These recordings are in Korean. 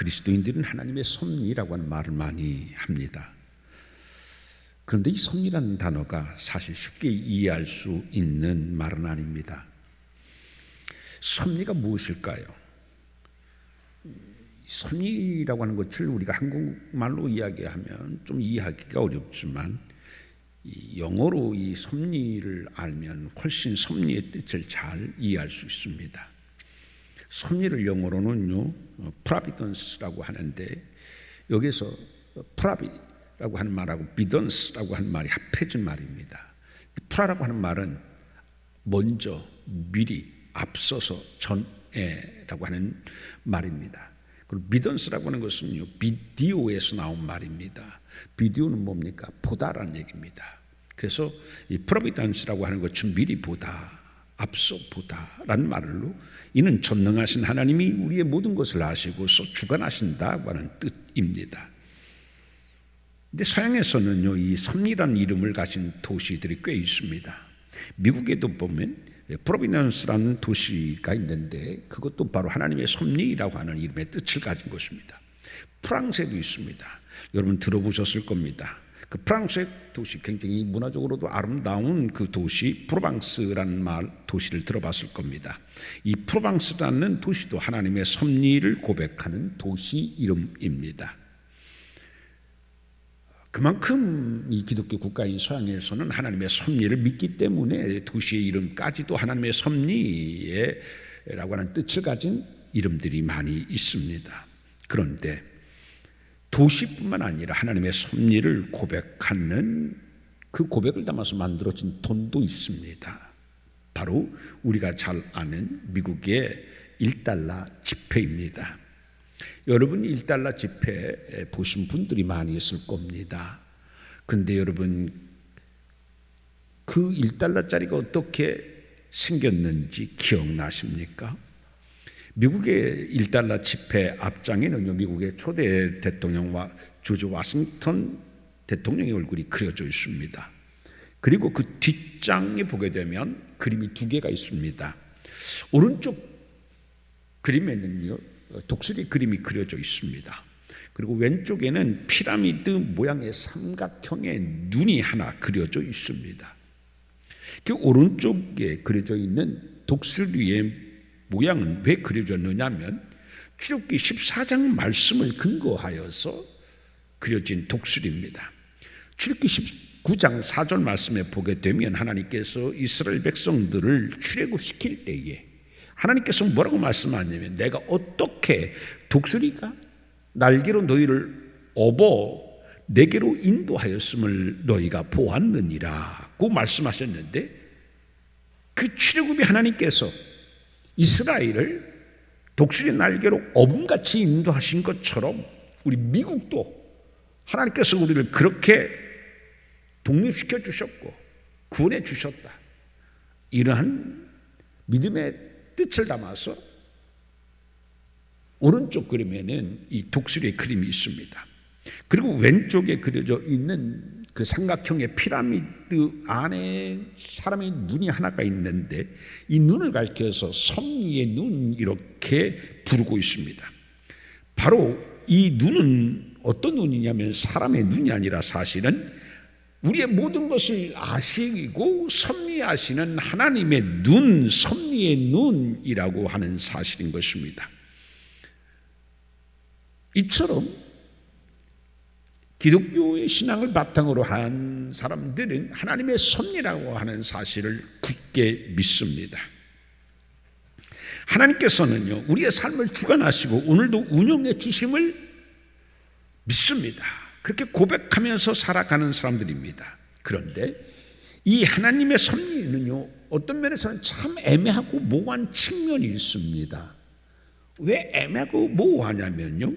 그리스도인들은 하나님의 섭리라고 하는 말을 많이 합니다. 그런데 이 섭리라는 단어가 사실 쉽게 이해할 수 있는 말은 아닙니다. 섭리가 무엇일까요? 섭리라고 하는 것을 우리가 한국말로 이야기하면 좀 이해하기가 어렵지만 영어로 이 섭리를 알면 훨씬 섭리의 뜻을 잘 이해할 수 있습니다. 섭리를 영어로는요, providence라고 하는데 여기서 provi라고 하는 말하고 비던스라고 하는 말이 합해진 말입니다. 프라라고 하는 말은 먼저, 미리, 앞서서, 전에라고 하는 말입니다. 그리고 비던스라고 하는 것은요, 비디오에서 나온 말입니다. 비디오는 뭡니까? 보다라는 얘기입니다. 그래서 이 프로비던스라고 하는 것은 미리 보다, 앞서 보다라는 말로 이는 전능하신 하나님이 우리의 모든 것을 아시고서 주관하신다고 하는 뜻입니다. 근데 서양에서는요, 이 섭리라는 이름을 가진 도시들이 꽤 있습니다. 미국에도 보면 프로비던스라는 도시가 있는데 그것도 바로 하나님의 섭리라고 하는 이름의 뜻을 가진 것입니다. 프랑스에도 있습니다. 여러분 들어보셨을 겁니다. 그 프랑스의 도시, 굉장히 문화적으로도 아름다운 그 도시 프로방스라는 도시를 들어봤을 겁니다. 이 프로방스라는 도시도 하나님의 섭리를 고백하는 도시 이름입니다. 그만큼 이 기독교 국가인 서양에서는 하나님의 섭리를 믿기 때문에 도시의 이름까지도 하나님의 섭리라고 하는 뜻을 가진 이름들이 많이 있습니다. 그런데 도시뿐만 아니라 하나님의 섭리를 고백하는 그 고백을 담아서 만들어진 돈도 있습니다. 바로 우리가 잘 아는 미국의 1달러 지폐입니다. 여러분 1달러 지폐 보신 분들이 많이 있을 겁니다. 그런데 여러분 그 1달러짜리가 어떻게 생겼는지 기억나십니까? 미국의 1달러 지폐 앞장에는요, 미국의 초대 대통령 조지 워싱턴 대통령의 얼굴이 그려져 있습니다. 그리고 그 뒷장에 보게 되면 그림이 두 개가 있습니다. 오른쪽 그림에는요, 독수리 그림이 그려져 있습니다. 그리고 왼쪽에는 피라미드 모양의 삼각형의 눈이 하나 그려져 있습니다. 그 오른쪽에 그려져 있는 독수리의 모양은 왜 그려졌느냐면 출애굽기 14장 말씀을 근거하여서 그려진 독수리입니다. 출애굽기 19장 4절 말씀에 보게 되면 하나님께서 이스라엘 백성들을 출애굽시킬 때에 하나님께서 뭐라고 말씀하냐면 내가 어떻게 독수리가 날개로 너희를 업어 내게로 인도하였음을 너희가 보았느니라고 말씀하셨는데 그 출애굽이 하나님께서 이스라엘을 독수리 날개로 어음같이 인도하신 것처럼 우리 미국도 하나님께서 우리를 그렇게 독립시켜 주셨고 구원해 주셨다. 이러한 믿음의 뜻을 담아서 오른쪽 그림에는 이 독수리의 그림이 있습니다. 그리고 왼쪽에 그려져 있는 그 삼각형의 피라미드 안에 사람의 눈이 하나가 있는데 이 눈을 가리켜서 섭리의 눈 이렇게 부르고 있습니다. 바로 이 눈은 어떤 눈이냐면 사람의 눈이 아니라 사실은 우리의 모든 것을 아시고 섭리하시는 하나님의 눈, 섭리의 눈이라고 하는 사실인 것입니다. 이처럼 기독교의 신앙을 바탕으로 한 사람들은 하나님의 섭리라고 하는 사실을 굳게 믿습니다. 하나님께서는요, 우리의 삶을 주관하시고 오늘도 운영해 주심을 믿습니다. 그렇게 고백하면서 살아가는 사람들입니다. 그런데 이 하나님의 섭리는요, 어떤 면에서는 참 애매하고 모호한 측면이 있습니다. 왜 애매하고 모호하냐면요,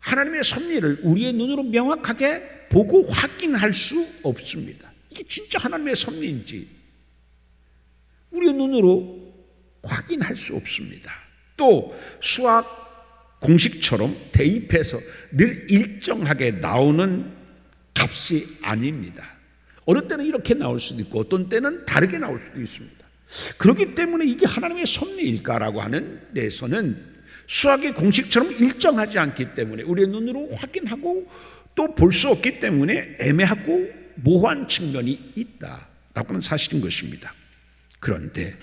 하나님의 섭리를 우리의 눈으로 명확하게 보고 확인할 수 없습니다. 이게 진짜 하나님의 섭리인지 우리의 눈으로 확인할 수 없습니다. 또 수학 공식처럼 대입해서 늘 일정하게 나오는 값이 아닙니다. 어느 때는 이렇게 나올 수도 있고 어떤 때는 다르게 나올 수도 있습니다. 그렇기 때문에 이게 하나님의 섭리일까라고 하는 데서는 수학의 공식처럼 일정하지 않기 때문에 우리의 눈으로 확인하고 또 볼 수 없기 때문에 애매하고 모호한 측면이 있다라고 하는 사실인 것입니다. 그런데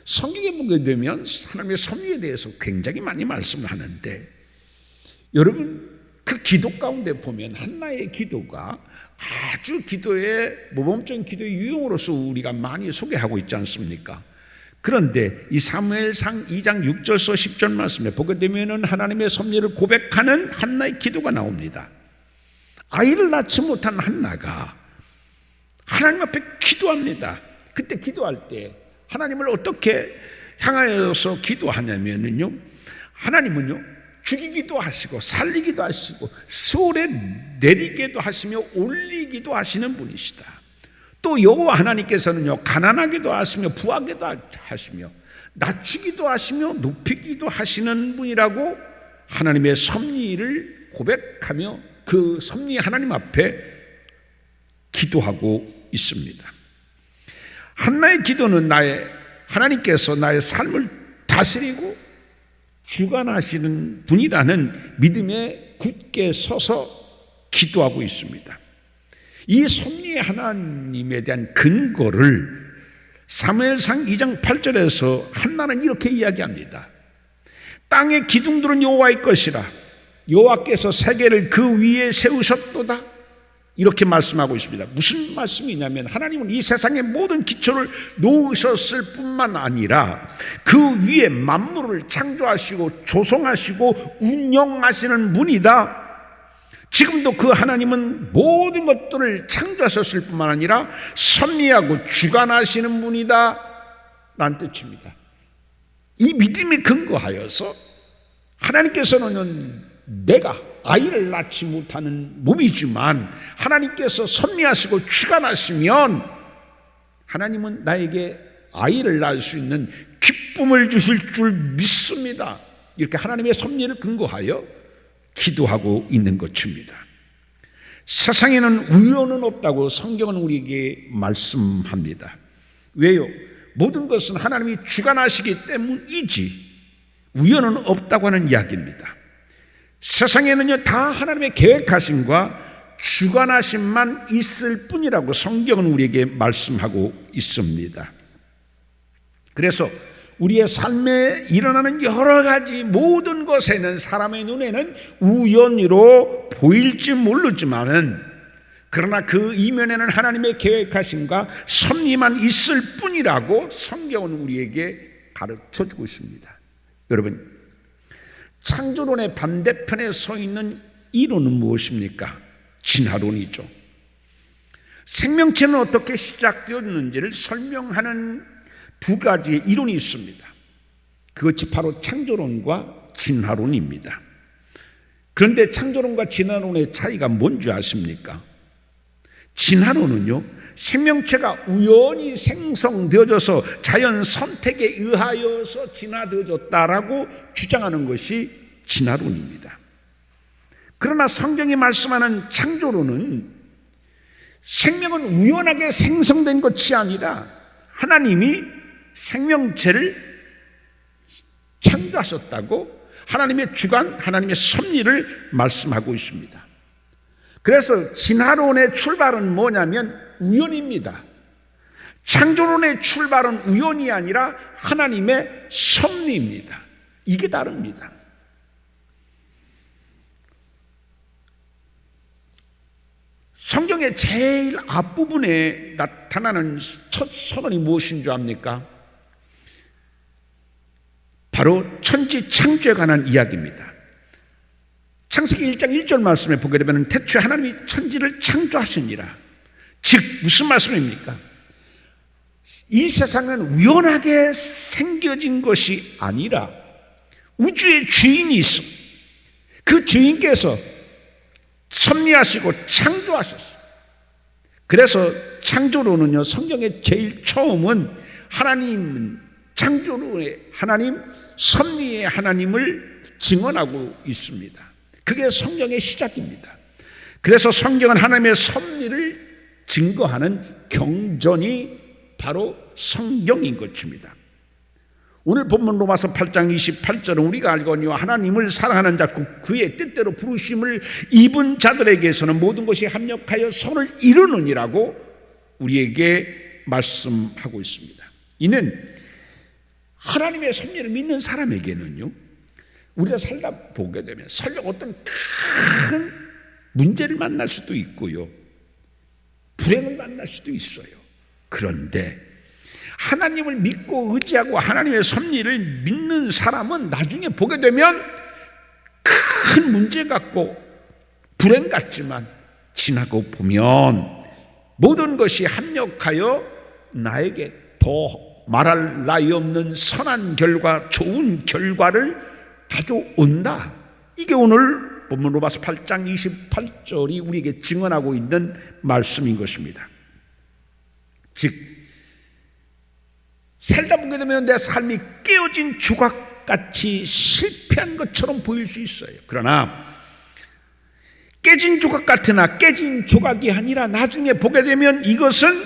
성경에 보게 되면 하나님의 섭리에 대해서 굉장히 많이 말씀을 하는데, 여러분 그 기도 가운데 보면 한나의 기도가 아주 기도의 모범적인 기도의 유형으로서 우리가 많이 소개하고 있지 않습니까? 그런데 이 사무엘상 2장 6절서 10절 말씀에 보게 되면은 하나님의 섭리를 고백하는 한나의 기도가 나옵니다. 아이를 낳지 못한 한나가 하나님 앞에 기도합니다. 그때 기도할 때 하나님을 어떻게 향하여서 기도하냐면요, 하나님은요 죽이기도 하시고 살리기도 하시고 수월에 내리기도 하시며 올리기도 하시는 분이시다. 또 여호와 하나님께서는요 가난하기도 하시며 부하기도 하시며 낮추기도 하시며 높이기도 하시는 분이라고 하나님의 섭리를 고백하며 그 섭리 하나님 앞에 기도하고 있습니다. 한나의 기도는 하나님께서 나의 삶을 다스리고 주관하시는 분이라는 믿음에 굳게 서서 기도하고 있습니다. 이 섭리의 하나님에 대한 근거를 사무엘상 2장 8절에서 한나는 이렇게 이야기합니다. 땅의 기둥들은 여호와의 것이라 여호와께서 세계를 그 위에 세우셨도다, 이렇게 말씀하고 있습니다. 무슨 말씀이냐면 하나님은 이 세상의 모든 기초를 놓으셨을 뿐만 아니라 그 위에 만물을 창조하시고 조성하시고 운영하시는 분이다. 지금도 그 하나님은 모든 것들을 창조하셨을 뿐만 아니라 섭리하고 주관하시는 분이다 라는 뜻입니다. 이 믿음에 근거하여서 하나님께서는 내가 아이를 낳지 못하는 몸이지만 하나님께서 섭리하시고 주관하시면 하나님은 나에게 아이를 낳을 수 있는 기쁨을 주실 줄 믿습니다. 이렇게 하나님의 섭리를 근거하여 기도하고 있는 것입니다. 세상에는 우연은 없다고 성경은 우리에게 말씀합니다. 왜요? 모든 것은 하나님이 주관하시기 때문이지 우연은 없다고 하는 이야기입니다. 세상에는요 다 하나님의 계획하심과 주관하심만 있을 뿐이라고 성경은 우리에게 말씀하고 있습니다. 그래서 우리의 삶에 일어나는 여러 가지 모든 것에는 사람의 눈에는 우연으로 보일지 모르지만은 그러나 그 이면에는 하나님의 계획하심과 섭리만 있을 뿐이라고 성경은 우리에게 가르쳐주고 있습니다. 여러분, 창조론의 반대편에 서 있는 이론은 무엇입니까? 진화론이죠. 생명체는 어떻게 시작되었는지를 설명하는 두 가지의 이론이 있습니다. 그것이 바로 창조론과 진화론입니다. 그런데 창조론과 진화론의 차이가 뭔지 아십니까? 진화론은요, 생명체가 우연히 생성되어져서 자연 선택에 의하여서 진화되어졌다라고 주장하는 것이 진화론입니다. 그러나 성경이 말씀하는 창조론은 생명은 우연하게 생성된 것이 아니라 하나님이 생명체를 창조하셨다고 하나님의 주관, 하나님의 섭리를 말씀하고 있습니다. 그래서 진화론의 출발은 뭐냐면 우연입니다. 창조론의 출발은 우연이 아니라 하나님의 섭리입니다. 이게 다릅니다. 성경의 제일 앞부분에 나타나는 첫 선언이 무엇인 줄 압니까? 바로 천지 창조에 관한 이야기입니다. 창세기 1장 1절 말씀에 보게 되면 태초에 하나님이 천지를 창조하시니라. 즉 무슨 말씀입니까? 이 세상은 우연하게 생겨진 것이 아니라 우주의 주인이 있어. 그 주인께서 섭리하시고 창조하셨어요. 그래서 창조론은요, 성경의 제일 처음은 하나님, 창조론의 하나님, 섭리의 하나님을 증언하고 있습니다. 그게 성경의 시작입니다. 그래서 성경은 하나님의 섭리를 증거하는 경전이 바로 성경인 것입니다. 오늘 본문 로마서 8장 28절은 우리가 알거니와 하나님을 사랑하는 자 그의 뜻대로 부르심을 입은 자들에게서는 모든 것이 합력하여 선을 이루느니라고 우리에게 말씀하고 있습니다. 이는 하나님의 섭리를 믿는 사람에게는요, 우리가 살다 보게 되면 설령 어떤 큰 문제를 만날 수도 있고요, 불행을 만날 수도 있어요. 그런데 하나님을 믿고 의지하고 하나님의 섭리를 믿는 사람은 나중에 보게 되면 큰 문제 같고 불행 같지만 지나고 보면 모든 것이 합력하여 나에게 더 말할 나위 없는 선한 결과, 좋은 결과를 가져온다. 이게 오늘 본문 로마서 8장 28절이 우리에게 증언하고 있는 말씀인 것입니다. 즉 살다 보게 되면 내 삶이 깨어진 조각같이 실패한 것처럼 보일 수 있어요. 그러나 깨진 조각 같으나 깨진 조각이 아니라 나중에 보게 되면 이것은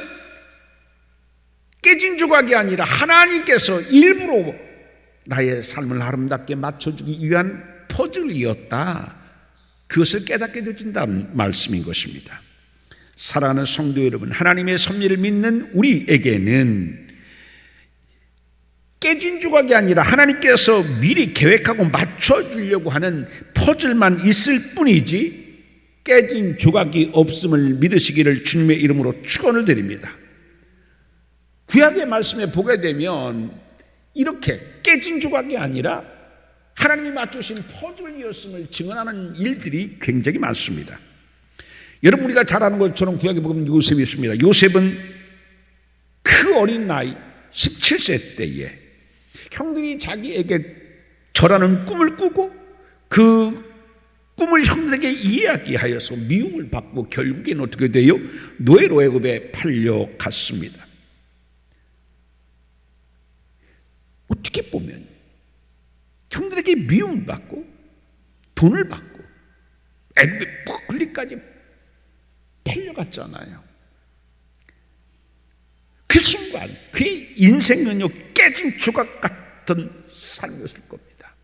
깨진 조각이 아니라 하나님께서 일부러 나의 삶을 아름답게 맞춰주기 위한 퍼즐이었다. 그것을 깨닫게 되어진다는 말씀인 것입니다. 사랑하는 성도 여러분, 하나님의 섭리를 믿는 우리에게는 깨진 조각이 아니라 하나님께서 미리 계획하고 맞춰주려고 하는 퍼즐만 있을 뿐이지 깨진 조각이 없음을 믿으시기를 주님의 이름으로 축원을 드립니다. 구약의 말씀에 보게 되면 이렇게 깨진 조각이 아니라 하나님이 맞추신 퍼즐이었음을 증언하는 일들이 굉장히 많습니다. 여러분, 우리가 잘 아는 것처럼 구약에 보면 요셉이 있습니다. 요셉은 그 어린 나이 17세 때에 형들이 자기에게 절하는 꿈을 꾸고 그 꿈을 형들에게 이야기하여서 미움을 받고 결국엔 어떻게 돼요? 노예로 애굽에 팔려갔습니다. 어떻게 보면 형들에게 미움을 받고 돈을 받고 애굽에 멀리까지 팔려갔잖아요. 그 순간 그의 인생은요, 깨진 조각 같은 삶이었을 겁니다.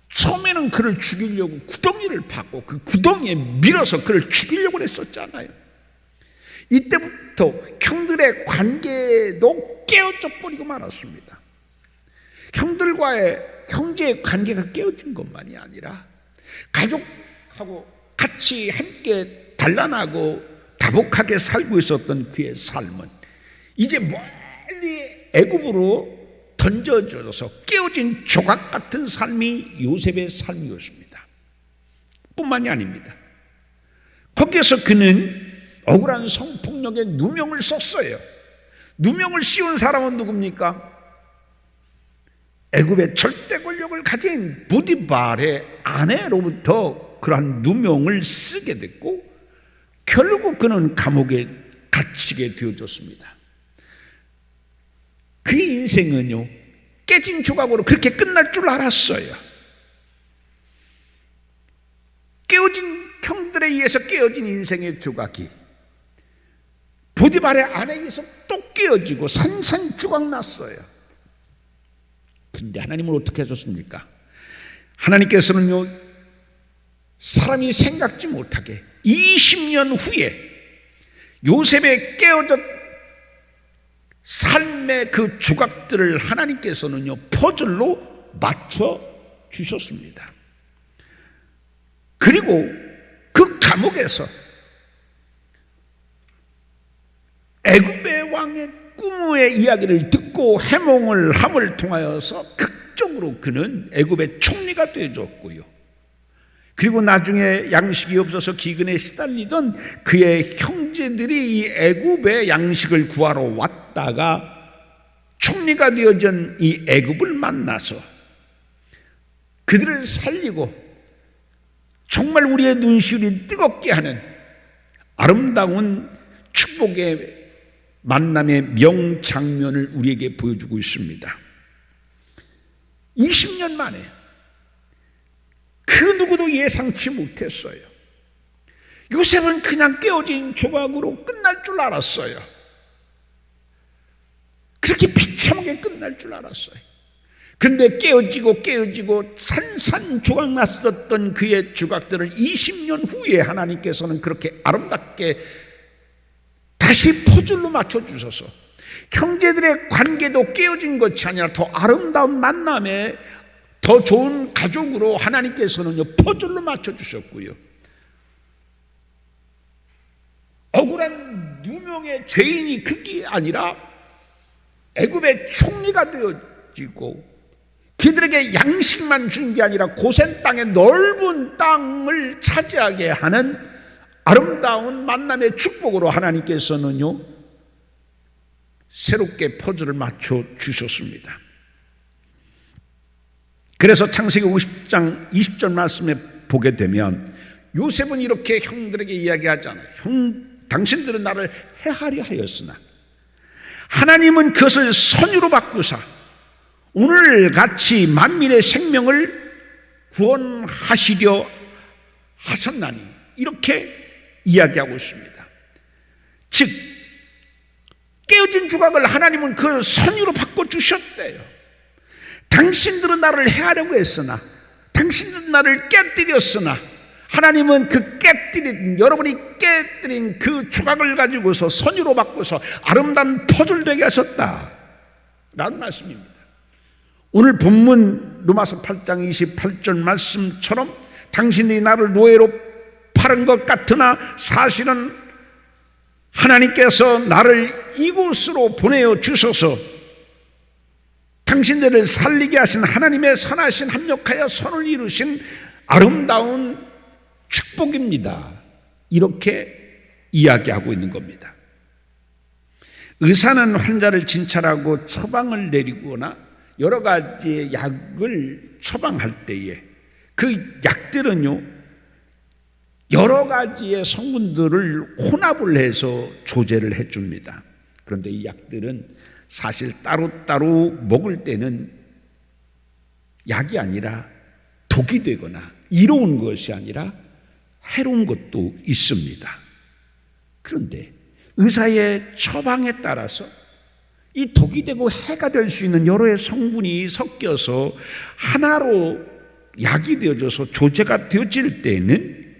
처음에는 그를 죽이려고 구덩이를 파고 그 구덩이에 밀어서 그를 죽이려고 했었잖아요. 이때부터 형들의 관계도 깨어져 버리고 말았습니다. 형들과의 형제의 관계가 깨어진 것만이 아니라 가족하고 같이 함께 단란하고 다복하게 살고 있었던 그의 삶은 이제 멀리 애굽으로 던져져서 깨어진 조각 같은 삶이 요셉의 삶이었습니다. 뿐만이 아닙니다. 거기에서 그는 억울한 성폭력에 누명을 썼어요. 누명을 씌운 사람은 누굽니까? 애굽의 절대 권력을 가진 보디발의 아내로부터 그러한 누명을 쓰게 됐고 결국 그는 감옥에 갇히게 되어졌습니다. 그의 인생은요, 깨진 조각으로 그렇게 끝날 줄 알았어요. 깨어진 형들에 의해서 깨어진 인생의 조각이 보디발의 아내에 의해서 또 깨어지고 산산조각 났어요. 근데 하나님은 어떻게 하셨습니까? 하나님께서는요, 사람이 생각지 못하게 20년 후에 요셉의 깨어졌 삶의 그 조각들을 하나님께서는요, 퍼즐로 맞춰 주셨습니다. 그리고 그 감옥에서 애굽의 왕의 꿈의 이야기를 듣고 해몽을 함을 통하여서 극적으로 그는 애굽의 총리가 되어졌고요. 그리고 나중에 양식이 없어서 기근에 시달리던 그의 형제들이 이 애굽의 양식을 구하러 왔다가 총리가 되어진 이 애굽을 만나서 그들을 살리고 정말 우리의 눈시울이 뜨겁게 하는 아름다운 축복의 만남의 명장면을 우리에게 보여주고 있습니다. 20년 만에 그 누구도 예상치 못했어요. 요셉은 그냥 깨어진 조각으로 끝날 줄 알았어요. 그렇게 비참하게 하루속에 끝날 줄 알았어요. 그런데 깨어지고 산산조각 났었던 그의 조각들을 20년 후에 하나님께서는 그렇게 아름답게 다시 퍼즐로 맞춰주셔서 형제들의 관계도 깨어진 것이 아니라 더 아름다운 만남에 더 좋은 가족으로 하나님께서는요 퍼즐로 맞춰주셨고요, 억울한 누명의 죄인이 그게 아니라 애굽의 총리가 되어지고 그들에게 양식만 준 게 아니라 고센 땅의 넓은 땅을 차지하게 하는 아름다운 만남의 축복으로 하나님께서는요 새롭게 퍼즐을 맞춰 주셨습니다. 그래서 창세기 50장 20절 말씀에 보게 되면 요셉은 이렇게 형들에게 이야기하잖아요. 당신들은 나를 해하려 하였으나 하나님은 그것을 선유로 바꾸사 오늘같이 만민의 생명을 구원하시려 하셨나니, 이렇게 이야기하고 있습니다. 즉 깨어진 조각을 하나님은 그 선유로 바꿔주셨대요. 당신들은 나를 해하려고 했으나, 당신들은 나를 깨뜨렸으나 하나님은 그 여러분이 깨뜨린 그 조각을 가지고서 선유로 바꿔서 아름다운 퍼즐 되게 하셨다라는 말씀입니다. 오늘 본문 로마서 8장 28절 말씀처럼 당신들이 나를 노예로 팔은 것 같으나 사실은 하나님께서 나를 이곳으로 보내어 주셔서 당신들을 살리게 하신 하나님의 선하신 합력하여 선을 이루신 아름다운 축복입니다. 이렇게 이야기하고 있는 겁니다. 의사는 환자를 진찰하고 처방을 내리거나 여러 가지의 약을 처방할 때에 그 약들은요 여러 가지의 성분들을 혼합을 해서 조제를 해줍니다. 그런데 이 약들은 사실 따로따로 먹을 때는 약이 아니라 독이 되거나 이로운 것이 아니라 해로운 것도 있습니다. 그런데 의사의 처방에 따라서 이 독이 되고 해가 될 수 있는 여러의 성분이 섞여서 하나로 약이 되어져서 조제가 되어질 때는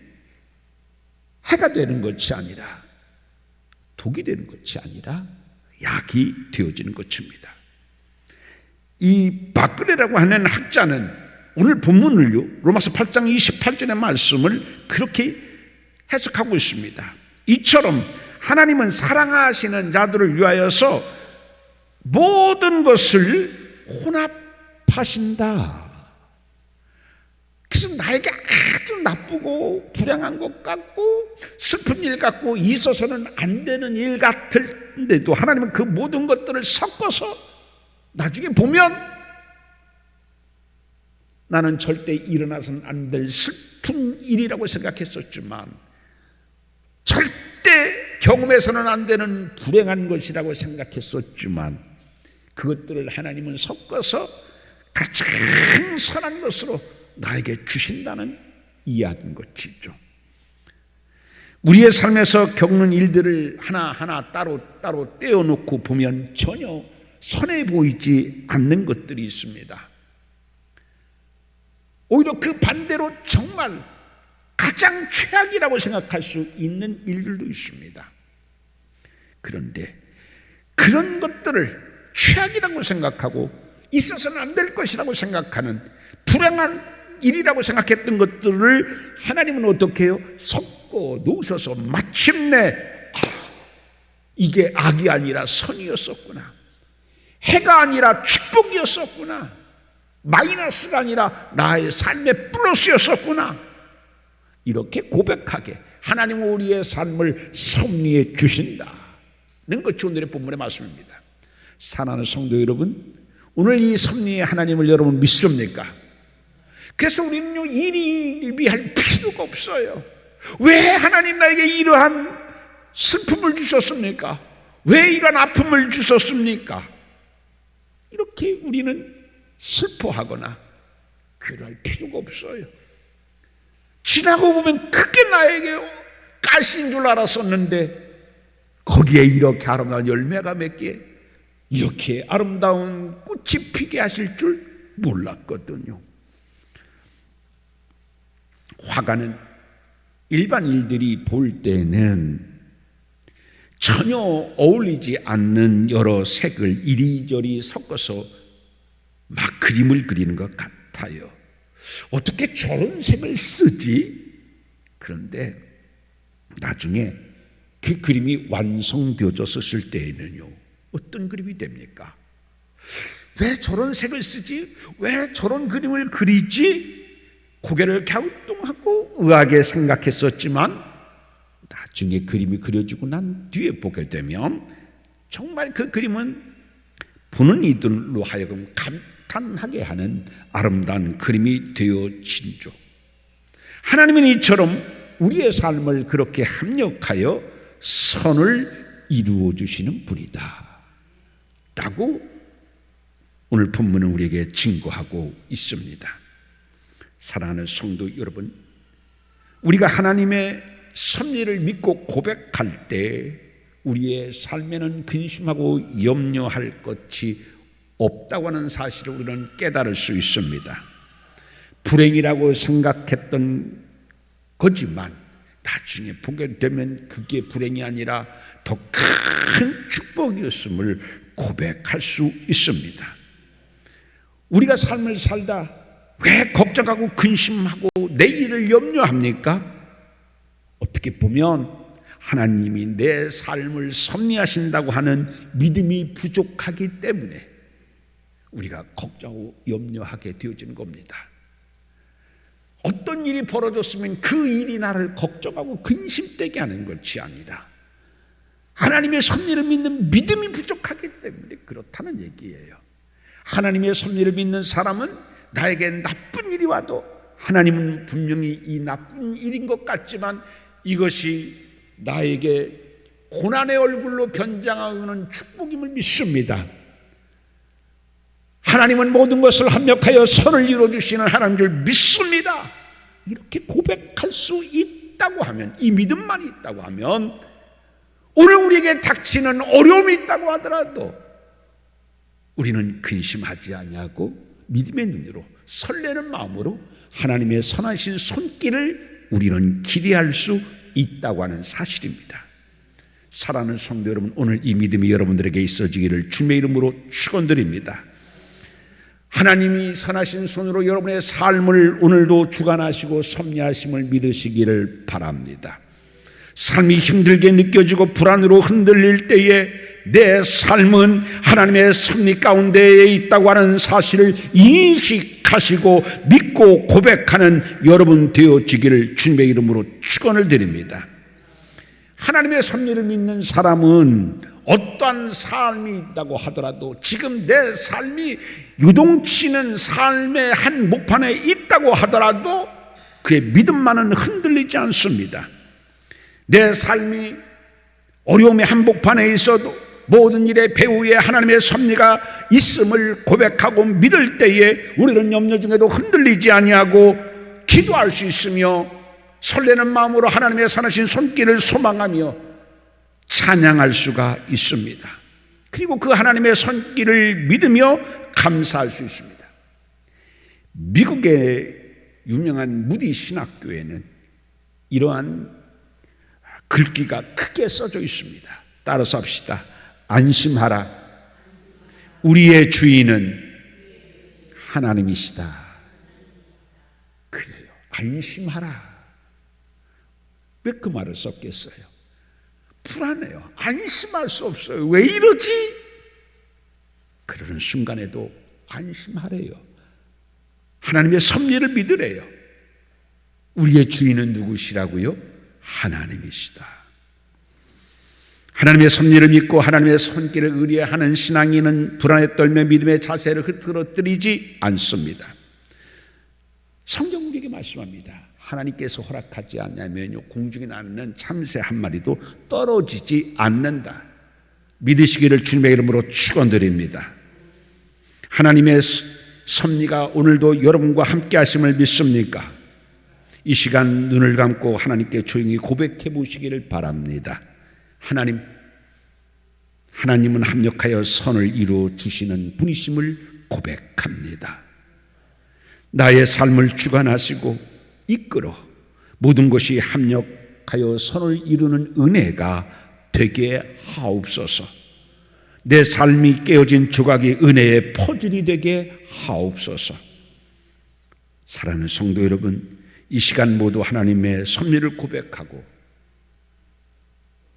해가 되는 것이 아니라 독이 되는 것이 아니라 약이 되어지는 것입니다. 이 바크레라고 하는 학자는 오늘 본문을요 로마서 8장 28절의 말씀을 그렇게 해석하고 있습니다. 이처럼 하나님은 사랑하시는 자들을 위하여서 모든 것을 혼합하신다. 그래서 나에게 아주 나쁘고 불행한 것 같고 슬픈 일 같고 있어서는 안 되는 일 같은데도 하나님은 그 모든 것들을 섞어서 나중에 보면 나는 절대 일어나서는 안 될 슬픈 일이라고 생각했었지만 절대 경험해서는 안 되는 불행한 것이라고 생각했었지만 그것들을 하나님은 섞어서 가장 선한 것으로 나에게 주신다는 이야기인 것이죠. 우리의 삶에서 겪는 일들을 하나하나 따로 떼어놓고 보면 전혀 선해 보이지 않는 것들이 있습니다. 오히려 그 반대로 정말 가장 최악이라고 생각할 수 있는 일들도 있습니다. 그런데 그런 것들을 최악이라고 생각하고 있어서는 안 될 것이라고 생각하는 불행한 일이라고 생각했던 것들을 하나님은 어떻게 해요? 섞어 놓으셔서 마침내 이게 악이 아니라 선이었었구나, 해가 아니라 축복이었었구나, 마이너스가 아니라 나의 삶의 플러스였었구나, 이렇게 고백하게 하나님은 우리의 삶을 섭리해 주신다는 것이 오늘의 본문의 말씀입니다. 사랑하는 성도 여러분, 오늘 이 섭리의 하나님을 여러분 믿습니까? 그래서 우리는요 일희일비할 필요가 없어요. 왜 하나님 나에게 이러한 슬픔을 주셨습니까? 왜 이런 아픔을 주셨습니까? 이렇게 우리는 슬퍼하거나 괴로워할 필요가 없어요. 지나고 보면 그게 나에게 가시인 줄 알았었는데 거기에 이렇게 아름다운 열매가 맺기에 이렇게 아름다운 꽃이 피게 하실 줄 몰랐거든요. 화가는 일반인들이 볼 때는 전혀 어울리지 않는 여러 색을 이리저리 섞어서 막 그림을 그리는 것 같아요. 어떻게 저런 색을 쓰지? 그런데 나중에 그 그림이 완성되어졌을 때에는요, 어떤 그림이 됩니까? 왜 저런 색을 쓰지? 왜 저런 그림을 그리지? 고개를 갸우뚱하고 의아하게 생각했었지만 나중에 그림이 그려지고 난 뒤에 보게 되면 정말 그 그림은 보는 이들로 하여금 감탄하게 하는 아름다운 그림이 되어진죠. 하나님은 이처럼 우리의 삶을 그렇게 합력하여 선을 이루어 주시는 분이다 라고 오늘 본문은 우리에게 증거하고 있습니다. 사랑하는 성도 여러분, 우리가 하나님의 섭리를 믿고 고백할 때 우리의 삶에는 근심하고 염려할 것이 없다고 하는 사실을 우리는 깨달을 수 있습니다. 불행이라고 생각했던 거지만 나중에 보게 되면 그게 불행이 아니라 더 큰 축복이었음을 고백할 수 있습니다. 우리가 삶을 살다 왜 걱정하고 근심하고 내일을 염려합니까? 어떻게 보면 하나님이 내 삶을 섭리하신다고 하는 믿음이 부족하기 때문에 우리가 걱정하고 염려하게 되어지는 겁니다. 어떤 일이 벌어졌으면 그 일이 나를 걱정하고 근심되게 하는 것이 아니라 하나님의 섭리를 믿는 믿음이 부족하기 때문에 그렇다는 얘기예요. 하나님의 섭리를 믿는 사람은 나에게 나쁜 일이 와도 하나님은 분명히 이 나쁜 일인 것 같지만 이것이 나에게 고난의 얼굴로 변장하는 축복임을 믿습니다. 하나님은 모든 것을 합력하여 선을 이루어주시는 하나님인 줄 믿습니다. 이렇게 고백할 수 있다고 하면, 이 믿음만 있다고 하면 오늘 우리에게 닥치는 어려움이 있다고 하더라도 우리는 근심하지 아니하고 믿음의 눈으로 설레는 마음으로 하나님의 선하신 손길을 우리는 기대할 수 있다고 하는 사실입니다. 사랑하는 성도 여러분, 오늘 이 믿음이 여러분들에게 있어지기를 주님의 이름으로 축원드립니다. 하나님이 선하신 손으로 여러분의 삶을 오늘도 주관하시고 섭리하심을 믿으시기를 바랍니다. 삶이 힘들게 느껴지고 불안으로 흔들릴 때에 내 삶은 하나님의 섭리 가운데에 있다고 하는 사실을 인식하시고 믿고 고백하는 여러분 되어지기를 주님의 이름으로 축원을 드립니다. 하나님의 섭리를 믿는 사람은 어떠한 삶이 있다고 하더라도 지금 내 삶이 유동치는 삶의 한 목판에 있다고 하더라도 그의 믿음만은 흔들리지 않습니다. 내 삶이 어려움의 한복판에 있어도 모든 일의 배후에 하나님의 섭리가 있음을 고백하고 믿을 때에 우리는 염려 중에도 흔들리지 아니하고 기도할 수 있으며 설레는 마음으로 하나님의 선하신 손길을 소망하며 찬양할 수가 있습니다. 그리고 그 하나님의 손길을 믿으며 감사할 수 있습니다. 미국의 유명한 무디 신학교에는 이러한 글귀가 크게 써져 있습니다. 따라서 합시다. 안심하라. 우리의 주인은 하나님이시다. 그래요. 안심하라. 왜 그 말을 썼겠어요? 불안해요. 안심할 수 없어요. 왜 이러지? 그러는 순간에도 안심하래요. 하나님의 섭리를 믿으래요. 우리의 주인은 누구시라고요? 하나님이시다. 하나님의 섭리를 믿고 하나님의 손길을 의뢰하는 신앙인은 불안에 떨며 믿음의 자세를 흐트러뜨리지 않습니다. 성경 우리에게 말씀합니다. 하나님께서 허락하지 않냐면요, 공중에 나는 참새 한 마리도 떨어지지 않는다. 믿으시기를 주님의 이름으로 축원드립니다. 하나님의 섭리가 오늘도 여러분과 함께 하심을 믿습니까? 이 시간 눈을 감고 하나님께 조용히 고백해 보시기를 바랍니다. 하나님, 하나님은 합력하여 선을 이루어 주시는 분이심을 고백합니다. 나의 삶을 주관하시고 이끌어 모든 것이 합력하여 선을 이루는 은혜가 되게 하옵소서. 내 삶이 깨어진 조각이 은혜의 퍼즐이 되게 하옵소서. 사랑하는 성도 여러분, 이 시간 모두 하나님의 섭리를 고백하고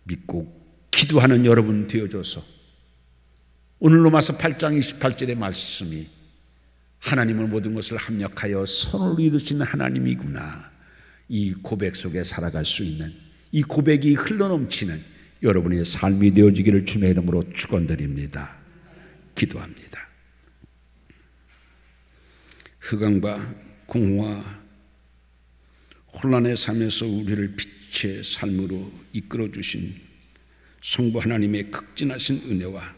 믿고 기도하는 여러분 되어줘서 오늘 로마서 8장 28절의 말씀이 하나님은 모든 것을 합력하여 선을 이루시는 하나님이구나, 이 고백 속에 살아갈 수 있는, 이 고백이 흘러넘치는 여러분의 삶이 되어지기를 주님의 이름으로 축원드립니다. 기도합니다. 흑암과 공허와 혼란의 삶에서 우리를 빛의 삶으로 이끌어 주신 성부 하나님의 극진하신 은혜와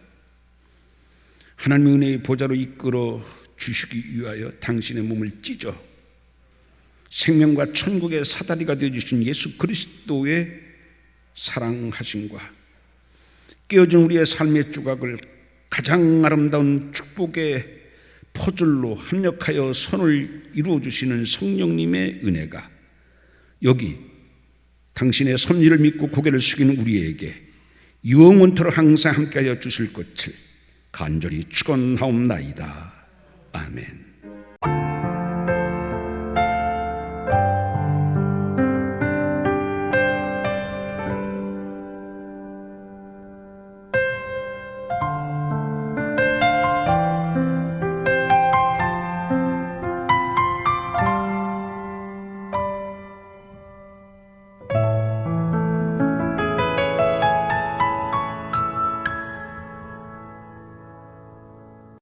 하나님의 은혜의 보좌로 이끌어 주시기 위하여 당신의 몸을 찢어 생명과 천국의 사다리가 되어주신 예수 그리스도의 사랑하심과 깨어진 우리의 삶의 조각을 가장 아름다운 축복의 퍼즐로 합력하여 선을 이루어 주시는 성령님의 은혜가 여기 당신의 섭리를 믿고 고개를 숙이는 우리에게 영원토록 항상 함께하여 주실 것을 간절히 축원하옵나이다. 아멘.